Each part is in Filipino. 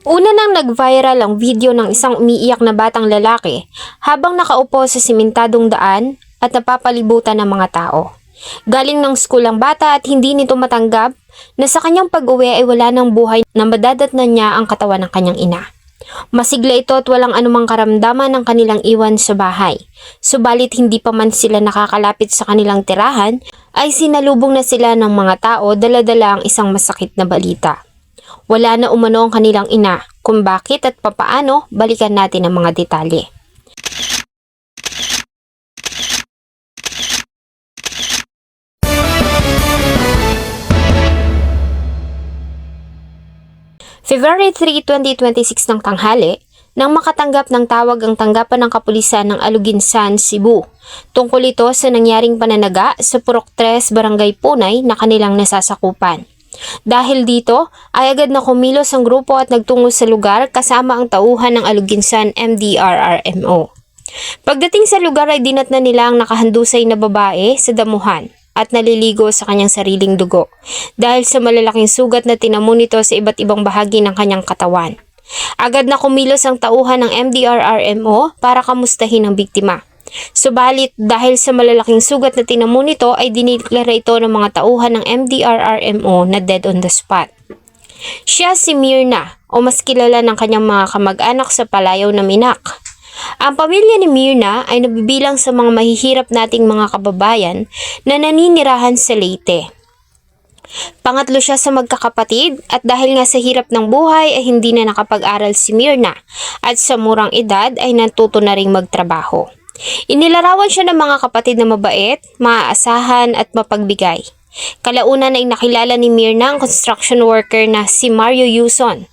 Una nang nag-viral ang video ng isang umiiyak na batang lalaki habang nakaupo sa simentadong daan at napapalibutan ng mga tao. Galing ng school ang bata at hindi nito matanggap na sa kanyang pag-uwi ay wala ng buhay na madadatnan niya ang katawan ng kanyang ina. Masigla ito at walang anumang karamdaman ng kanilang iwan sa bahay. Subalit hindi pa man sila nakakalapit sa kanilang tirahan ay sinalubong na sila ng mga tao dala-dala ang isang masakit na balita. Wala na umano ang kanilang ina, kung bakit at papaano, balikan natin ang mga detalye. February 3, 2026 ng tanghali, nang makatanggap ng tawag ang tanggapan ng kapulisan ng Aluginsan, Cebu. Tungkol ito sa nangyaring pananaga sa Purok 3, Barangay Punay na kanilang nasasakupan. Dahil dito ay agad na kumilos ang grupo at nagtungo sa lugar kasama ang tauhan ng Aluginsan MDRRMO. Pagdating sa lugar ay dinatnan nila ang nakahandusay na babae sa damuhan at naliligo sa kanyang sariling dugo dahil sa malalaking sugat na tinamo nito sa iba't ibang bahagi ng kanyang katawan. Agad na kumilos ang tauhan ng MDRRMO para kamustahin ang biktima. Subalit dahil sa malalaking sugat na tinamo nito ay diniklara ito ng mga tauhan ng MDRRMO na dead on the spot. Siya si Mirna o mas kilala ng kanyang mga kamag-anak sa palayaw na Minak. Ang pamilya ni Mirna ay nabibilang sa mga mahihirap nating mga kababayan na naninirahan sa Leyte. Pangatlo siya sa magkakapatid at dahil nga sa hirap ng buhay ay hindi na nakapag-aral si Mirna at sa murang edad ay natuto na ring magtrabaho. Inilarawan siya ng mga kapatid na mabait, maaasahan at mapagbigay. Kalaunan ay nakilala ni Mirna ang construction worker na si Mario Yuson.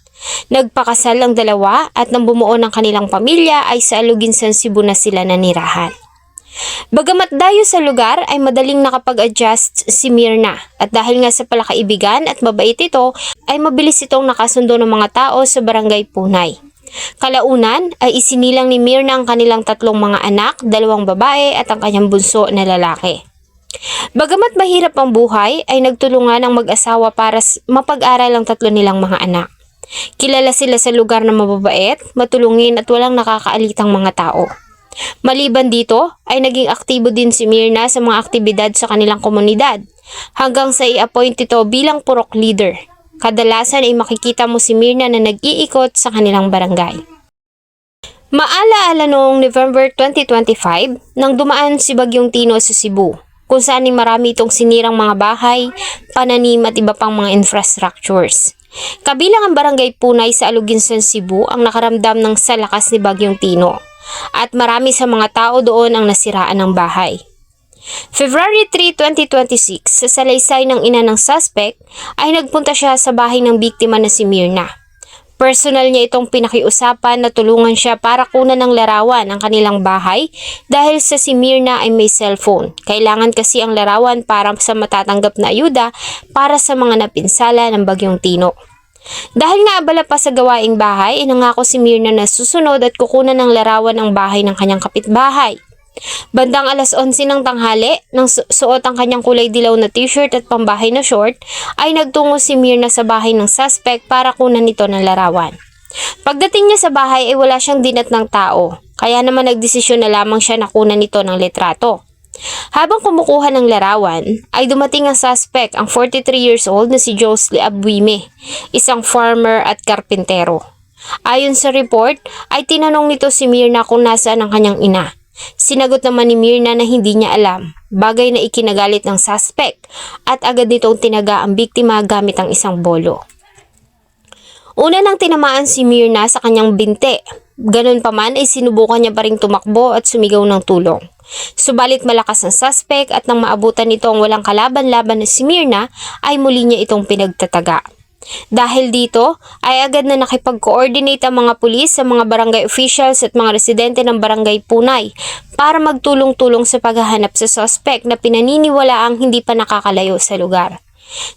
Nagpakasal ang dalawa at nang bumuo ng kanilang pamilya ay sa Aluginsan, Cebu na sila nanirahan. Bagamat dayo sa lugar ay madaling nakapag-adjust si Mirna at dahil nga sa palakaibigan at mabait ito ay mabilis itong nakasundo ng mga tao sa Barangay Punay. Kalaunan ay isinilang ni Mirna ang kanilang tatlong mga anak, 2 babae at ang kanyang bunso na lalaki. Bagamat mahirap ang buhay ay nagtulungan ang mag-asawa para mapag-aral ang 3 nilang mga anak. Kilala sila sa lugar na mababait, matulungin at walang nakakaalitang mga tao. Maliban dito ay naging aktibo din si Mirna sa mga aktibidad sa kanilang komunidad hanggang sa i-appoint ito bilang purok leader. Kadalasan ay makikita mo si Mirna na nag-iikot sa kanilang barangay. Maalaala noong November 2025 nang dumaan si Bagyong Tino sa Cebu, kung saan ay marami itong sinirang mga bahay, pananim at iba pang mga infrastructures. Kabilang ang Barangay Punay sa Aluginsan, Cebu ang nakaramdam ng sa lakas ni Bagyong Tino at marami sa mga tao doon ang nasiraan ng bahay. February 3, 2026, sa salaysay ng ina ng suspect ay nagpunta siya sa bahay ng biktima na si Mirna. Personal niya itong pinakiusapan na tulungan siya para kunan ng larawan ang kanilang bahay dahil sa si Mirna ay may cellphone. Kailangan kasi ang larawan para sa matatanggap na ayuda para sa mga napinsala ng Bagyong Tino. Dahil nga abala pa sa gawaing bahay, inangako si Mirna na susunod at kukunan ng larawan ang bahay ng kanyang kapitbahay. Bandang alas 11 ng tanghali, nang suot ang kanyang kulay dilaw na t-shirt at pambahay na short, ay nagtungo si Mirna sa bahay ng suspect para kunan nito ng larawan. Pagdating niya sa bahay ay wala siyang dinat ng tao, kaya naman nagdesisyon na lamang siya na kunan nito ng litrato. Habang kumukuha ng larawan, ay dumating ang suspect, ang 43 years old na si Josely Abuime, isang farmer at karpintero. Ayon sa report, ay tinanong nito si Mirna kung nasaan ang kanyang ina. Sinagot naman ni Mirna na hindi niya alam, bagay na ikinagalit ng suspect at agad nitong tinaga ang biktima gamit ang isang bolo. Una nang tinamaan si Mirna sa kanyang binte, ganun pa man ay sinubukan niya pa ring tumakbo at sumigaw ng tulong. Subalit malakas ang suspect at nang maabutan nito ang walang kalaban-laban na si Mirna ay muli niya itong pinagtataga. Dahil dito ay agad na nakipag-coordinate ang mga pulis sa mga barangay officials at mga residente ng Barangay Punay para magtulong-tulong sa paghahanap sa suspect na pinaniniwalaang hindi pa nakakalayo sa lugar.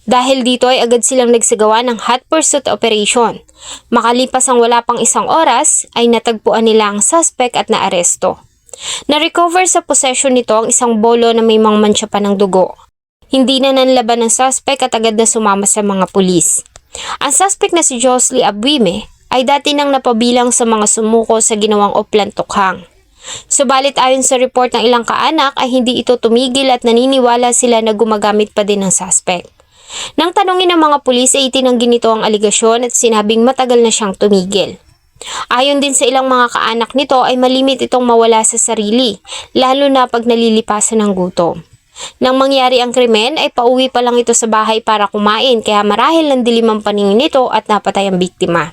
Dahil dito ay agad silang nagsagawa ng hot pursuit operation. Makalipas ang wala pang 1 oras ay natagpuan nila ang suspect at naaresto. Na-recover sa possession nito ang isang bolo na may mga mantsa pa ng dugo. Hindi na nanlaban ng suspect at agad na sumama sa mga pulis. Ang suspect na si Josely Abuime ay dati nang napabilang sa mga sumuko sa ginawang oplan tukhang. Subalit ayon sa report ng ilang kaanak ay hindi ito tumigil at naniniwala sila na gumagamit pa din ng suspect. Nang tanungin ng mga pulis ay itinanggi nito ang aligasyon at sinabing matagal na siyang tumigil. Ayon din sa ilang mga kaanak nito ay malimit itong mawala sa sarili, lalo na pag nalilipasan ng gutom. Nang mangyari ang krimen ay pauwi pa lang ito sa bahay para kumain kaya marahil nandilim ang paningin nito at napatay ang biktima.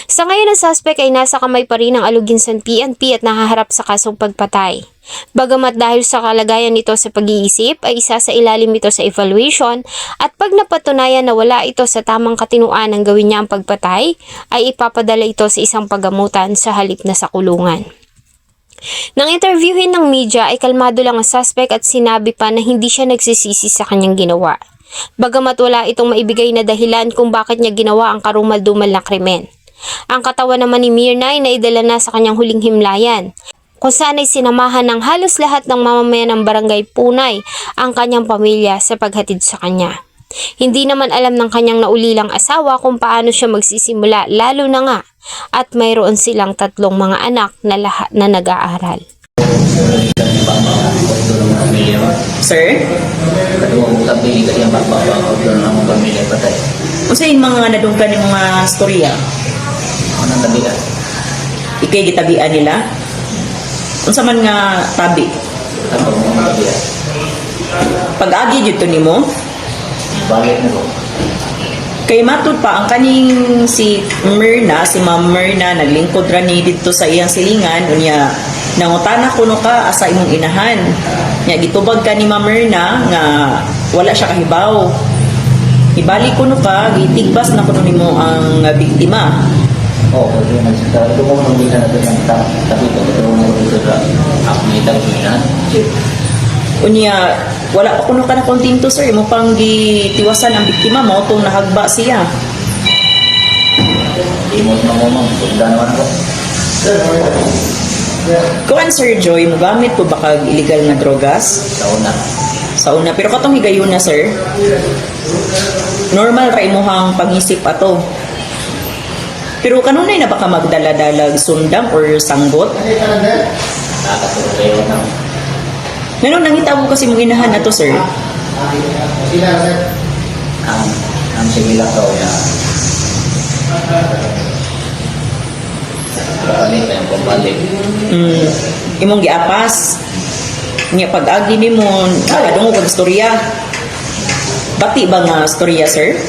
Sa ngayon ang suspect ay nasa kamay pa rin ng Aluginsan PNP at nahaharap sa kasong pagpatay. Bagamat dahil sa kalagayan nito sa pag-iisip ay isa sa ilalim ito sa evaluation at pag napatunayan na wala ito sa tamang katinuan ng gawin niya ang pagpatay ay ipapadala ito sa isang paggamutan sa halip na sa kulungan. Nang interviewin ng media ay kalmado lang ang suspect at sinabi pa na hindi siya nagsisisi sa kanyang ginawa. Bagamat wala itong maibigay na dahilan kung bakit niya ginawa ang karumal-dumal na krimen. Ang katawan naman ni Mirna ay naidala na sa kanyang huling himlayan, kung saan ay sinamahan ng halos lahat ng mamamayan ng barangay Punay ang kanyang pamilya sa paghatid sa kanya. Hindi naman alam ng kanyang naulilang asawa kung paano siya magsisimula lalo na nga at mayroon silang 3 mga anak na lahat na nag-aaral. Sir? Unsa yung mga nadungkan ng mga storya? Anong tabian? Ikay gitabian nila? Unsa man nga tabi? Ano mga tabian? Pag-agi dito nimo? Bakit na ko? Kay matud pa ang kaning si Myrna, si Ma'am Myrna naglingkod ra ni dito sa iyang silingan unya nangutana kuno ka asa imong inahan. Nya gitubag ka ni Ma'am Myrna nga wala siya kahibaw. Ibalik kuno ka gitigbas na kuno nimo ang biktima. Oo, kasi nagsasabi ko kung nung bisa na ito yung tapi ko ito nung dito sa ako na itang sinan. Unya wala pa kuno ka na kontinto sir mo pang gitiwasan ang biktima mo tong nahagba siya. Imot na mo ma'am, sunda naman ako. Kuan Sir Joy, mo gamit po ba kag illegal nga drogas? Sa una. Sa una, pero katong higayon na sir, normal ra imuhang pangisip ato. Pero kanunay na baka magdala-dalag sundang or sanggot? Nakakatulog kayo na. Ngayon, nangita mo kasi mong inahan na to sir. Ang sigila ko yan. Balik na yung pambalik. Imong giapas. Nga pag-agi ni mo, nakadungo kag storya. Bati ba nga storya sir?